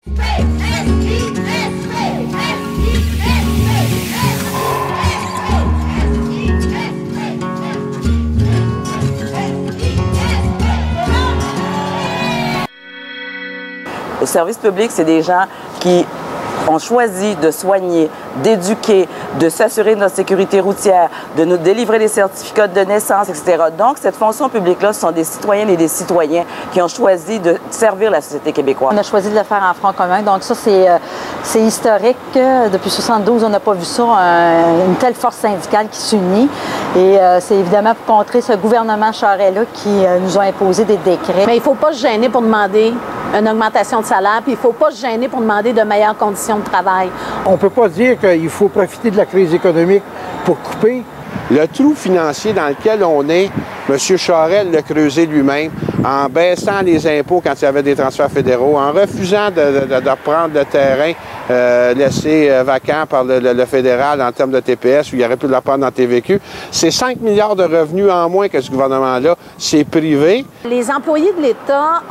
Le service public, c'est des gens qui ont choisi de soigner, d'éduquer, de s'assurer de notre sécurité routière, de nous délivrer des certificats de naissance, etc. Donc, cette fonction publique-là, ce sont des citoyennes et des citoyens qui ont choisi de servir la société québécoise. On a choisi de le faire en front commun, donc ça, c'est historique. Depuis 1972, on n'a pas vu ça, une telle force syndicale qui s'unit. Et c'est évidemment pour contrer ce gouvernement Charest-là qui nous a imposé des décrets. Mais il ne faut pas se gêner pour demander une augmentation de salaire, puis il ne faut pas se gêner pour demander de meilleures conditions de travail. On ne peut pas dire qu'il faut profiter de la crise économique pour couper. Le trou financier dans lequel on est, M. Charest l'a creusé lui-même en baissant les impôts quand il y avait des transferts fédéraux, en refusant de prendre le terrain laissé vacant par le fédéral en termes de TPS, où il aurait pu le prendre dans TVQ. C'est 5 milliards de revenus en moins que ce gouvernement-là. C'est privé. Les employés de l'État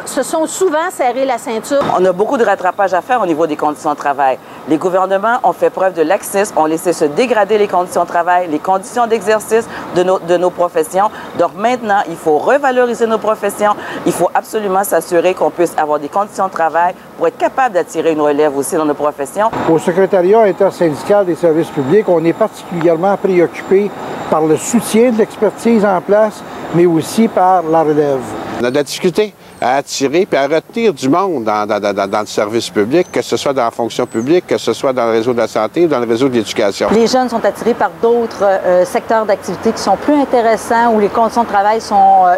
se sont souvent serré la ceinture. On a beaucoup de rattrapage à faire au niveau des conditions de travail. Les gouvernements ont fait preuve de laxisme, ont laissé se dégrader les conditions de travail, les conditions d'exercice de nos professions. Donc maintenant, il faut revaloriser nos professions. Il faut absolument s'assurer qu'on puisse avoir des conditions de travail pour être capable d'attirer une relève aussi dans nos professions. Au secrétariat intersyndical des services publics, on est particulièrement préoccupé par le soutien de l'expertise en place, mais aussi par la relève. On a de la difficulté à attirer et à retenir du monde dans le service public, que ce soit dans la fonction publique, que ce soit dans le réseau de la santé ou dans le réseau de l'éducation. Les jeunes sont attirés par d'autres secteurs d'activité qui sont plus intéressants, où les conditions de travail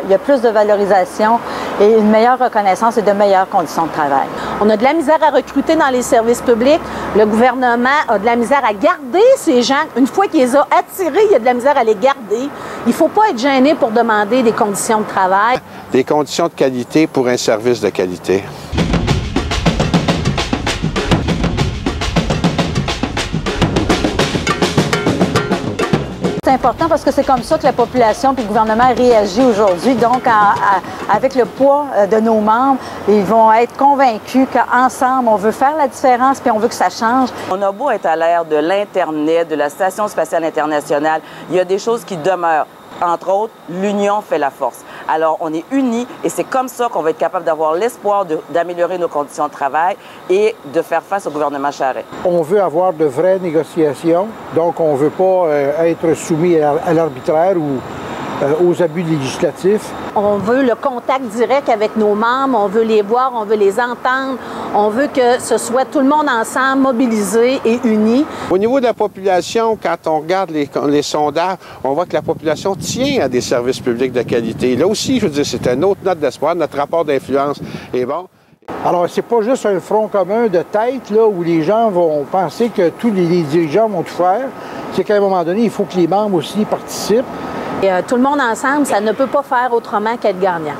il y a plus de valorisation et une meilleure reconnaissance et de meilleures conditions de travail. On a de la misère à recruter dans les services publics. Le gouvernement a de la misère à garder ces gens. Une fois qu'il les a attirés, il y a de la misère à les garder. Il ne faut pas être gêné pour demander des conditions de travail. Des conditions de qualité pour un service de qualité. C'est important parce que c'est comme ça que la population et le gouvernement réagit aujourd'hui. Donc, avec le poids de nos membres, ils vont être convaincus qu'ensemble, on veut faire la différence puis on veut que ça change. On a beau être à l'ère de l'Internet, de la Station spatiale internationale, il y a des choses qui demeurent. Entre autres, l'union fait la force. Alors, on est unis et c'est comme ça qu'on va être capable d'avoir l'espoir d'améliorer nos conditions de travail et de faire face au gouvernement Charest. On veut avoir de vraies négociations, donc on ne veut pas être soumis à l'arbitraire ou aux abus législatifs. On veut le contact direct avec nos membres, on veut les voir, on veut les entendre, on veut que ce soit tout le monde ensemble, mobilisé et uni. Au niveau de la population, quand on regarde les sondages, on voit que la population tient à des services publics de qualité. Là aussi, je veux dire, c'est une autre note d'espoir, notre rapport d'influence est bon. Alors, c'est pas juste un front commun de tête, là, où les gens vont penser que tous les dirigeants vont tout faire. C'est qu'à un moment donné, il faut que les membres aussi participent. Et, tout le monde ensemble, ça ne peut pas faire autrement qu'être gagnant.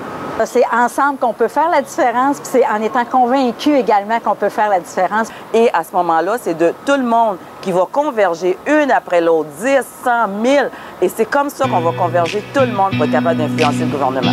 C'est ensemble qu'on peut faire la différence, puis c'est en étant convaincu également qu'on peut faire la différence. Et à ce moment-là, c'est de tout le monde qui va converger une après l'autre, 10, 100, 1000. Et c'est comme ça qu'on va converger tout le monde pour être capable d'influencer le gouvernement.